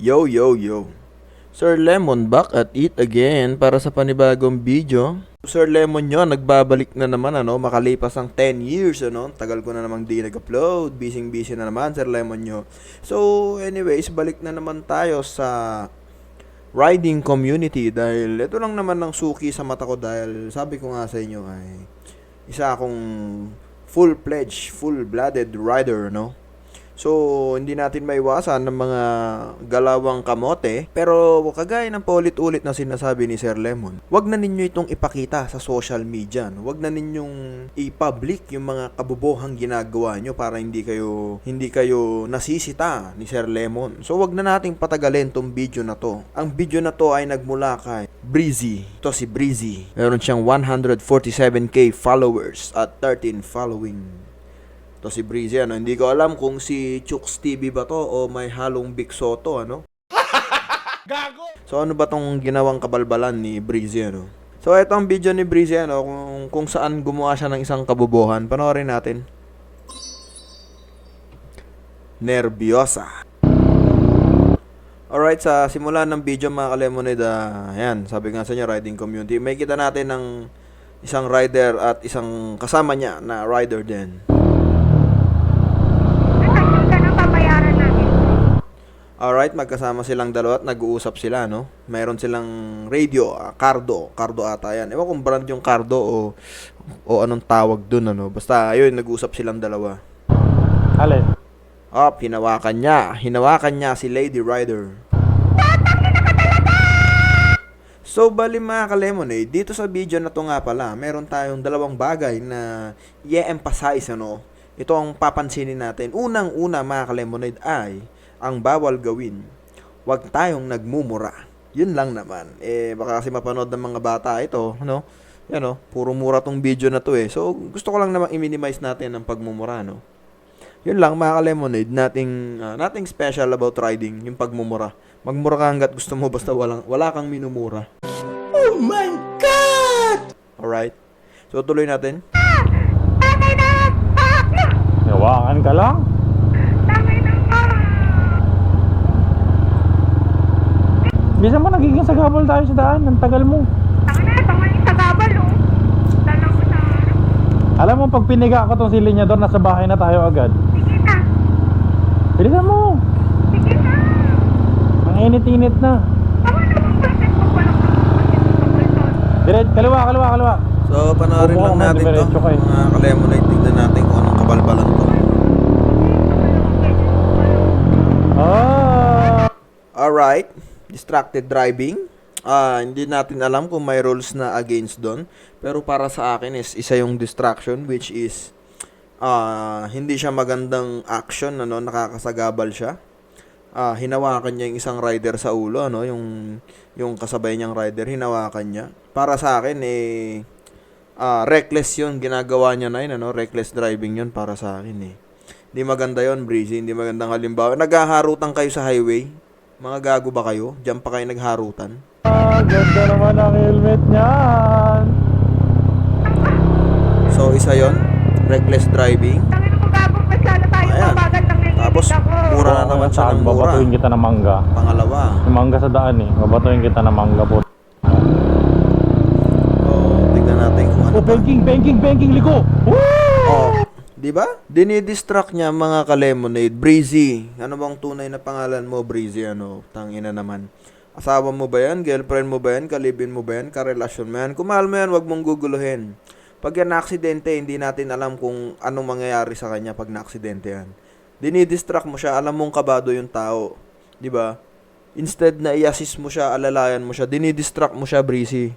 Yo, yo, yo. Sir Lemon back at it again para sa panibagong video. Sir Lemon nyo, nagbabalik na naman makalipas ang 10 years tagal ko na namang di nag-upload, busy na naman Sir Lemon nyo. So anyways, balik na naman tayo sa riding community dahil ito lang naman ng suki sa mata ko dahil sabi ko nga sa inyo ay isa akong full-fledged, full-blooded rider, So, hindi natin maiwasan ng mga galawang kamote. Pero, kagaya ng paulit-ulit na sinasabi ni Sir Lemon, wag na ninyo itong ipakita sa social media. Wag na ninyong i-public yung mga kabubuhang ginagawa nyo para hindi kayo nasisita ni Sir Lemon. So, wag na nating patagalin tong video na to. Ang video na to ay nagmula kay Breezy. Ito si Breezy. Meron siyang 147k followers at 13 following. To si Breezy, hindi ko alam kung si Chooks TV ba to o may halong Big Soto, Gago! So, ano ba tong ginawang kabalbalan ni Breezy, So, ito ang video ni Breezy, kung saan gumawa siya ng isang kabubuhan. Panoorin natin. Nervyosa. Alright, sa simula ng video, mga kalemonid, ayan, sabi nga sa inyo, riding community. May kita natin ng isang rider at isang kasama niya na rider din. Alright, magkasama silang dalawa at nag-uusap sila, Mayroon silang radio, Cardo ata yan. Ewan kung brand yung Cardo o anong tawag dun, Basta, ayun, nag-uusap silang dalawa. Alin? Hinawakan niya si Lady Rider. So, bali mga kalemonade, dito sa video na to nga pala, meron tayong dalawang bagay na i-emphasize, Ito ang papansinin natin. Unang-una mga kalemonade ay ang bawal gawin. Huwag tayong nagmumura. Yun lang naman. Baka kasi mapanood ng mga bata ito, Yan, puro mura tong video na to So, gusto ko lang naman i-minimize natin ang pagmumura, Yun lang, mga ka-lemonade, nothing special about riding, yung pagmumura. Magmura ka hanggat gusto mo, basta wala kang minumura. Oh my God! Alright. So, tuloy natin. Yawakan ka lang? Bisa mo nagiging sagabal tayo sa daan. Ang tagal mo. Tangin sagabal, Dalang ko na. Alam mo, pag piniga ko tong silinyador, nasa bahay na tayo agad. Sige na. Bilisan mo. Sige na. Ang init-init na. Tama naman bakit mo walang Direct, kaliwa. So, panoorin lang natin to. Mga ka-lemonade, tignan natin kung anong kabalbalan to. Alright. Distracted driving. Hindi natin alam kung may rules na against doon. Pero para sa akin is isa yung distraction which is hindi siya magandang action, nakakasagabal siya. Hinawakan niya yung isang rider sa ulo, yung kasabay niyang rider, hinawakan niya. Para sa akin reckless 'yun, ginagawa niya na 'yun, reckless driving 'yun para sa akin Hindi maganda 'yon, Breezy, hindi magandang halimbawa. Naghaharutan kayo sa highway. Mga gago ba kayo? Diyan pa kayo nagharutan? Ganda naman ang helmet niyan. So, isa yon, reckless driving. Tangin mo gabong mas lalo tayo mabagal ng nililid Tapos, ako. mura na naman siya ng mura. Babatuin kita ng mangga. Pangalawa. Yung mangga sa daan babatuin kita ng mangga po. Tignan natin kung ano ba. Banking, liko. Di ba? Dinidistract niya mga ka-lemonade. Breezy. Ano bang tunay na pangalan mo, Breezy? Tangina naman. Asawa mo ba yan? Girlfriend mo ba yan? Kalibin mo ba yan? Karelasyon mo yan? Kung mahal mo yan, wag mong guguluhin. Pag yan na-aksidente, hindi natin alam kung anong mangyayari sa kanya pag na-aksidente yan. Dinidistract mo siya, alam mong kabado yung tao. Di ba? Instead na i-assist mo siya, alalayan mo siya, dinidistract mo siya, Breezy.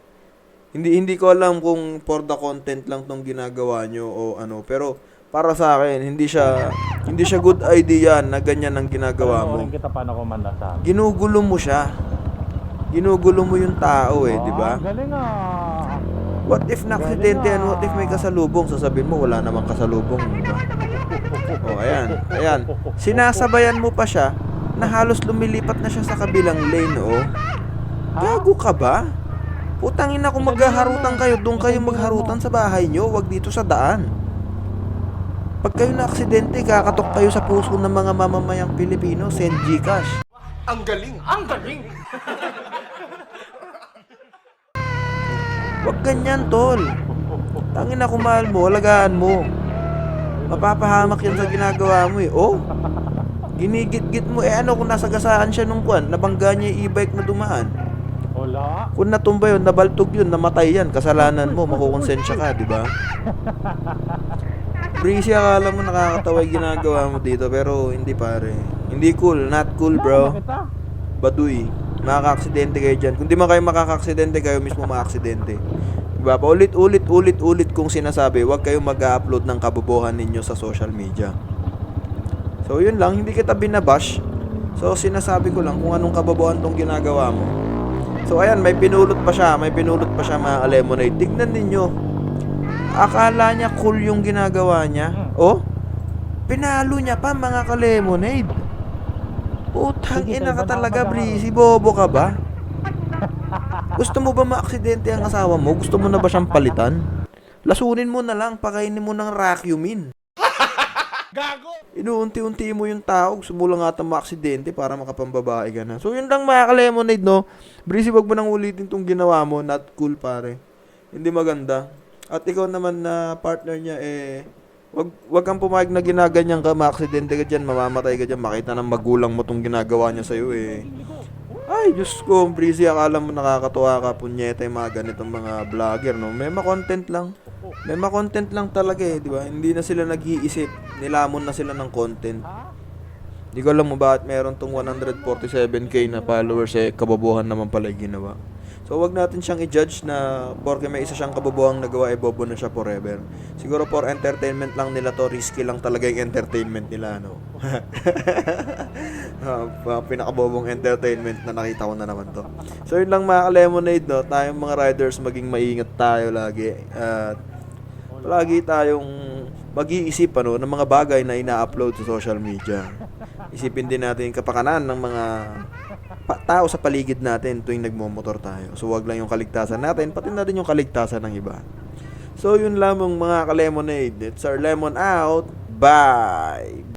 Hindi ko alam kung for the content lang tong ginagawa nyo o pero para sa akin, hindi siya good idea na ganyan ang ginagawa mo. Kita paano kumanda sa akin. Ginugulo mo siya. Ginugulo mo yung tao di ba? Galing What if na-aksidente yan? What if may kasalubong? Sasabihin mo, wala namang kasalubong. Diba? Ayan. Sinasabayan mo pa siya na halos lumilipat na siya sa kabilang lane, Gago ka ba? Putangin na kung maghaharutan kayo, doon kayo magharutan sa bahay nyo, wag dito sa daan. Pag kayo na aksidente, kakatok kayo sa puso ng mga mamamayang Pilipino, send Gcash. Ang galing! Ang galing! Wag ganyan, tol. Tangin na, kung mahal mo, alagaan mo. Mapapahamak yan sa ginagawa mo eh. Oh, ginigit-git mo. Eh ano kung nasagasaan siya nung kwan, nabangga niya yung e-bike na dumaan. Wala. Kung natumba yun, nabaltog yun, namatay yan, kasalanan mo, makukonsensya ka, di ba? Breezy, akala mo nakakatawa yung ginagawa mo dito, pero hindi pare. Hindi cool, not cool bro. Kita. Baduy, makaka-aksidente kayo dyan. Kung di man kayo makaka-aksidente, kayo mismo maka-aksidente. Diba? Paulit-ulit kong sinasabi, huwag kayong mag-upload ng kabobohan ninyo sa social media. So yun lang, hindi kita binabash. So sinasabi ko lang kung anong kabobohan tong ginagawa mo. So ayan, may pinulot pa siya mga lemonade. Tignan ninyo. Akala niya cool yung ginagawa niya. Oh, pinalo niya pa mga ka-lemonade. Putang ina ka talaga, Breezy. Bobo ka ba? Gusto mo ba maaksidente ang asawa mo? Gusto mo na ba siyang palitan? Lasunin mo na lang, pakainin mo ng Racumin. Gago! Inuunti-unti mo yung tao, gusto mo lang ata maaksidente para makapambabae ka na. So yun lang mga ka-lemonade, no? Breezy, wag mo nang ulitin tong ginawa mo. Not cool, pare. Hindi maganda. At ikaw naman na partner niya, wag kang pumayag na ginaganyan ka, maaksidente ka dyan, mamamatay ka dyan, makita ng magulang mo tong ginagawa niya sa'yo, Ay, Diyos ko, Breezy, akala mo nakakatuwa ka, punyeta yung mga ganitong mga vlogger, no? May content lang. May content lang talaga di ba? Hindi na sila nag-iisip. Nilamon na sila ng content. Hindi ko alam mo bakit meron tong 147k na followers, kabobohan naman pala yung ginawa. So, wag natin siyang i-judge na porke may isa siyang kabobohang nagawa, bobo na siya forever. Siguro for entertainment lang nila to, risky lang talaga yung entertainment nila, no? Pinakabobong entertainment na nakita ko na naman to. So, yun lang mga ka-lemonade, no? Tayong mga riders, maging maingat tayo lagi. At palagi tayong mag-iisip ng mga bagay na ina-upload sa social media. Isipin din natin yung kapakanan ng mga tao sa paligid natin tuwing nagmomotor tayo. So wag lang yung kaligtasan natin, pati na rin yung kaligtasan ng iba. So yun lamang mga ka-lemonade. It's our lemon out. Bye!